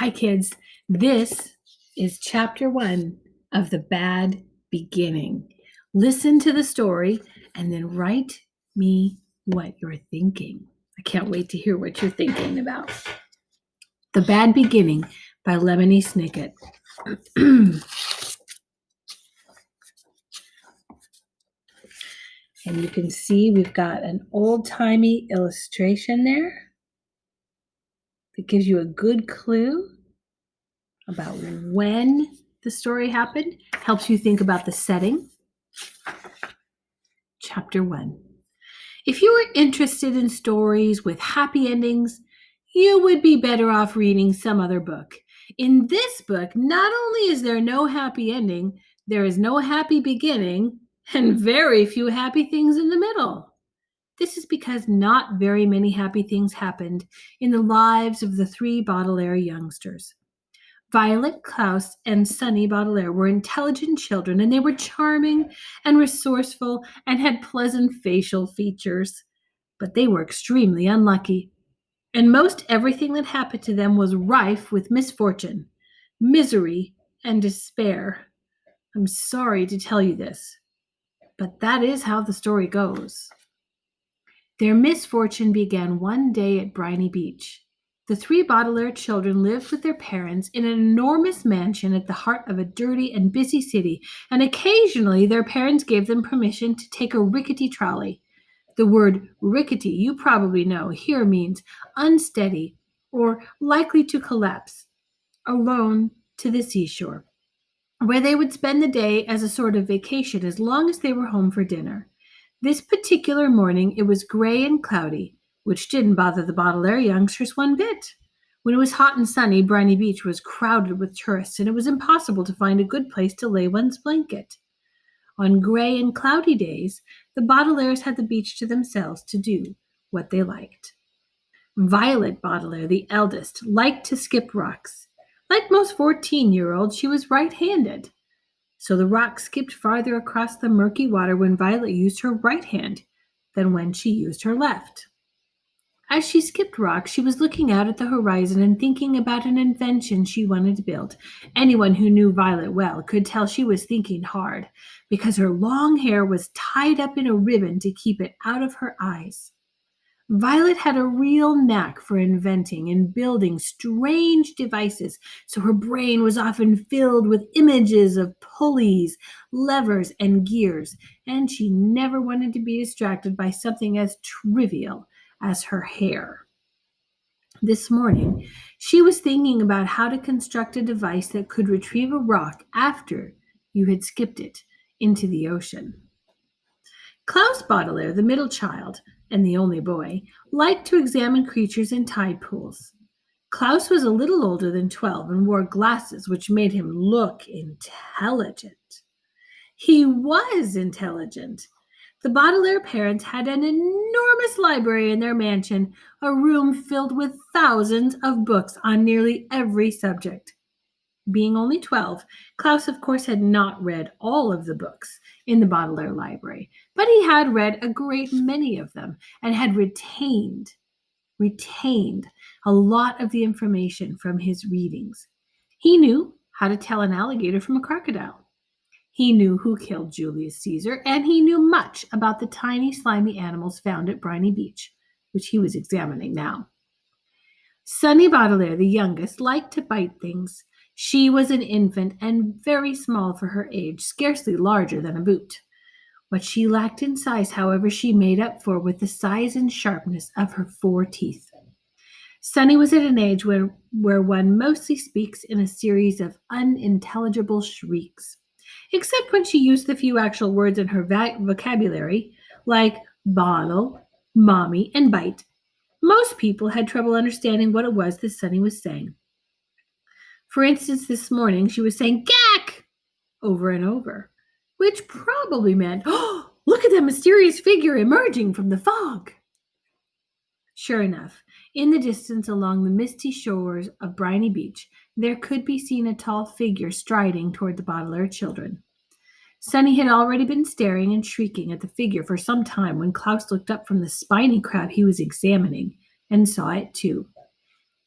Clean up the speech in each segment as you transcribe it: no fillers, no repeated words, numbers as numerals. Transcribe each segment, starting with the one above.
Hi, kids. This is chapter 1 of The Bad Beginning. Listen to the story and then write me what you're thinking. I can't wait to hear what you're thinking about. The Bad Beginning by Lemony Snicket. And you can see we've got an old-timey illustration there that gives you a good clue about when the story happened, helps you think about the setting. Chapter 1. If you were interested in stories with happy endings, you would be better off reading some other book. In this book, not only is there no happy ending, there is no happy beginning, and very few happy things in the middle. This is because not very many happy things happened in the lives of the three Baudelaire youngsters. Violet, Klaus, and Sunny Baudelaire were intelligent children, and they were charming and resourceful and had pleasant facial features. But they were extremely unlucky, and most everything that happened to them was rife with misfortune, misery, and despair. I'm sorry to tell you this, but that is how the story goes. Their misfortune began one day at Briny Beach. The three Baudelaire children lived with their parents in an enormous mansion at the heart of a dirty and busy city, and occasionally their parents gave them permission to take a rickety trolley. The word rickety, you probably know, here means unsteady or likely to collapse, alone to the seashore, where they would spend the day as a sort of vacation as long as they were home for dinner. This particular morning it was gray and cloudy, which didn't bother the Baudelaire youngsters one bit. When it was hot and sunny, Briny Beach was crowded with tourists, and it was impossible to find a good place to lay one's blanket. On gray and cloudy days, the Baudelaires had the beach to themselves to do what they liked. Violet Baudelaire, the eldest, liked to skip rocks. Like most 14-year-olds, she was right-handed. So the rock skipped farther across the murky water when Violet used her right hand than when she used her left. As she skipped rocks, she was looking out at the horizon and thinking about an invention she wanted to build. Anyone who knew Violet well could tell she was thinking hard, because her long hair was tied up in a ribbon to keep it out of her eyes. Violet had a real knack for inventing and building strange devices, so her brain was often filled with images of pulleys, levers, and gears, and she never wanted to be distracted by something as trivial as her hair. This morning, she was thinking about how to construct a device that could retrieve a rock after you had skipped it into the ocean. Klaus Baudelaire, the middle child and the only boy, liked to examine creatures in tide pools. Klaus was a little older than 12 and wore glasses which made him look intelligent. He was intelligent. The Baudelaire parents had an enormous library in their mansion, a room filled with thousands of books on nearly every subject. Being only 12, Klaus, of course, had not read all of the books in the Baudelaire library, but he had read a great many of them and had retained a lot of the information from his readings. He knew how to tell an alligator from a crocodile. He knew who killed Julius Caesar, and he knew much about the tiny, slimy animals found at Briny Beach, which he was examining now. Sunny Baudelaire, the youngest, liked to bite things. She was an infant and very small for her age, scarcely larger than a boot. What she lacked in size, however, she made up for with the size and sharpness of her 4 teeth. Sunny was at an age where one mostly speaks in a series of unintelligible shrieks, except when she used the few actual words in her vocabulary, like bottle, mommy, and bite. Most people had trouble understanding what it was that Sunny was saying. For instance, this morning she was saying "gack" over and over, which probably meant, "Oh, look at that mysterious figure emerging from the fog." Sure enough, in the distance along the misty shores of Briny Beach, there could be seen a tall figure striding toward the Baudelaire children. Sunny had already been staring and shrieking at the figure for some time when Klaus looked up from the spiny crab he was examining and saw it too.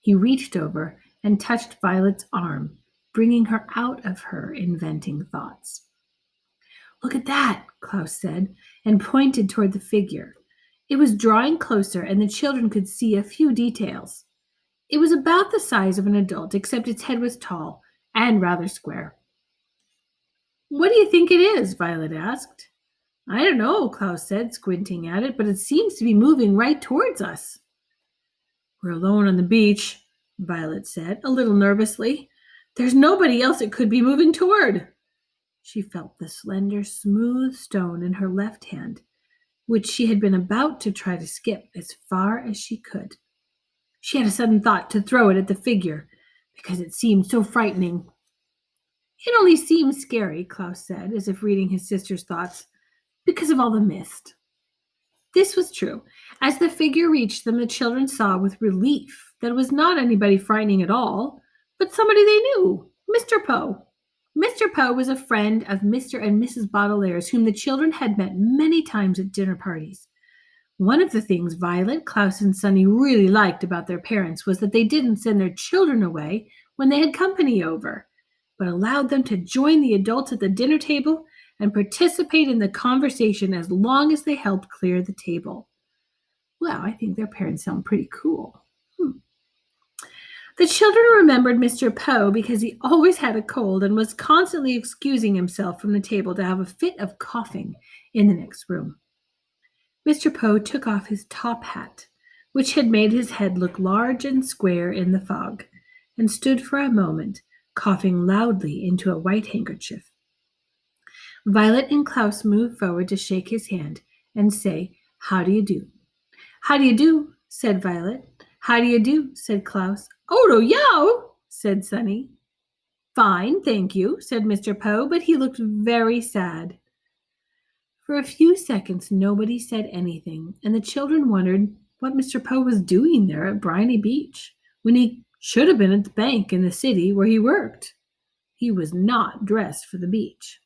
He reached over and touched Violet's arm, bringing her out of her inventing thoughts. "Look at that," Klaus said, and pointed toward the figure. It was drawing closer, and the children could see a few details. It was about the size of an adult, except its head was tall and rather square. "What do you think it is?" Violet asked. "I don't know," Klaus said, squinting at it, "but it seems to be moving right towards us." "We're alone on the beach," Violet said, a little nervously. "There's nobody else it could be moving toward." She felt the slender, smooth stone in her left hand, which she had been about to try to skip as far as she could. She had a sudden thought to throw it at the figure, because it seemed so frightening. "It only seems scary," Klaus said, as if reading his sister's thoughts, "because of all the mist." This was true. As the figure reached them, the children saw with relief that it was not anybody frightening at all, but somebody they knew, Mr. Poe. Mr. Poe was a friend of Mr. and Mrs. Baudelaire's, whom the children had met many times at dinner parties. One of the things Violet, Klaus, and Sunny really liked about their parents was that they didn't send their children away when they had company over, but allowed them to join the adults at the dinner table and participate in the conversation as long as they helped clear the table. Well, I think their parents sound pretty cool. The children remembered Mr. Poe because he always had a cold and was constantly excusing himself from the table to have a fit of coughing in the next room. Mr. Poe took off his top hat, which had made his head look large and square in the fog, and stood for a moment, coughing loudly into a white handkerchief. Violet and Klaus moved forward to shake his hand and say, "How do you do?" "How do you do?" said Violet. "How do you do?" said Klaus. "Odo yo," said Sunny. "Fine, thank you," said Mr. Poe, but he looked very sad. For a few seconds, nobody said anything, and the children wondered what Mr. Poe was doing there at Briny Beach when he should have been at the bank in the city where he worked. He was not dressed for the beach.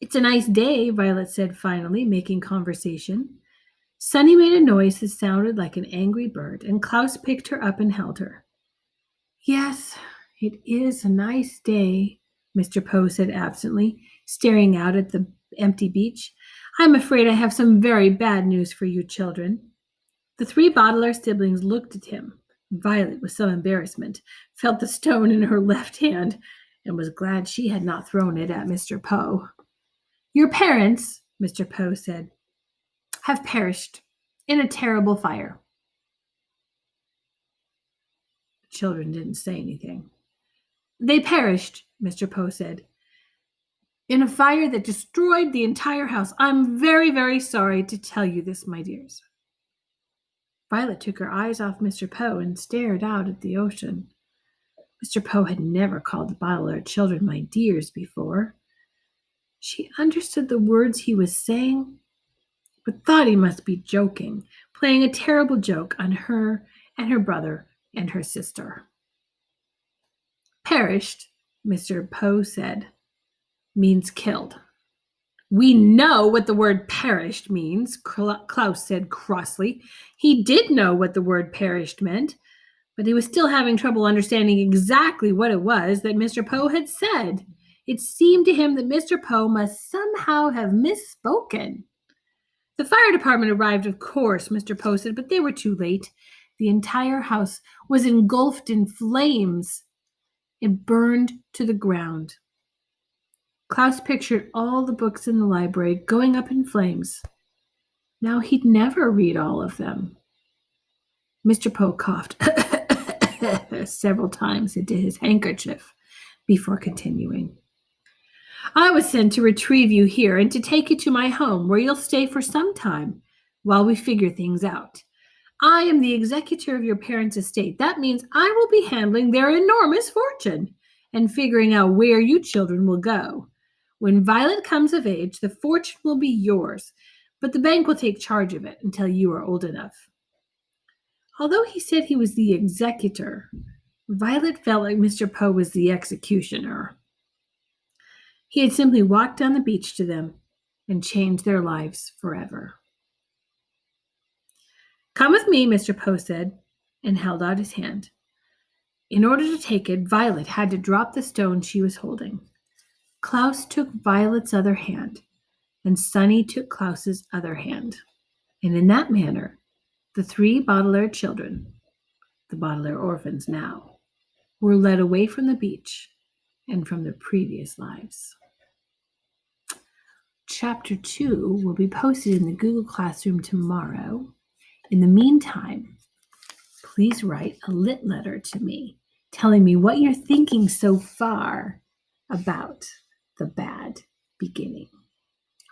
"It's a nice day," Violet said finally, making conversation. Sunny made a noise that sounded like an angry bird, and Klaus picked her up and held her. "Yes, it is a nice day," Mr. Poe said absently, staring out at the empty beach. "I'm afraid I have some very bad news for you children." The three Baudelaire siblings looked at him. Violet, with some embarrassment, felt the stone in her left hand and was glad she had not thrown it at Mr. Poe. "Your parents," Mr. Poe said, "have perished in a terrible fire." The children didn't say anything. "They perished," Mr. Poe said, "in a fire that destroyed the entire house. I'm very, very sorry to tell you this, my dears." Violet took her eyes off Mr. Poe and stared out at the ocean. Mr. Poe had never called the Baudelaire children my dears before. She understood the words he was saying, but thought he must be joking, playing a terrible joke on her and her brother and her sister. "Perished," Mr. Poe said, "means killed." "We know what the word perished means," Klaus said crossly. He did know what the word perished meant, but he was still having trouble understanding exactly what it was that Mr. Poe had said. It seemed to him that Mr. Poe must somehow have misspoken. "The fire department arrived, of course," Mr. Poe said, "but they were too late. The entire house was engulfed in flames. It burned to the ground." Klaus pictured all the books in the library going up in flames. Now he'd never read all of them. Mr. Poe coughed several times into his handkerchief before continuing. "I was sent to retrieve you here and to take you to my home, where you'll stay for some time while we figure things out. I am the executor of your parents' estate. That means I will be handling their enormous fortune and figuring out where you children will go. When Violet comes of age, the fortune will be yours, but the bank will take charge of it until you are old enough." Although he said he was the executor, Violet felt like Mr. Poe was the executioner. He had simply walked down the beach to them and changed their lives forever. "Come with me," Mr. Poe said, and held out his hand. In order to take it, Violet had to drop the stone she was holding. Klaus took Violet's other hand, and Sunny took Klaus's other hand. And in that manner, the 3 Baudelaire children, the Baudelaire orphans now, were led away from the beach and from their previous lives. Chapter 2 will be posted in the Google Classroom tomorrow. In the meantime, please write a lit letter to me telling me what you're thinking so far about the bad beginning.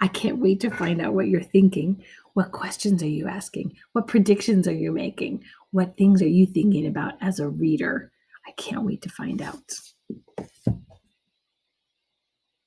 I can't wait to find out what you're thinking. What questions are you asking? What predictions are you making? What things are you thinking about as a reader? I can't wait to find out.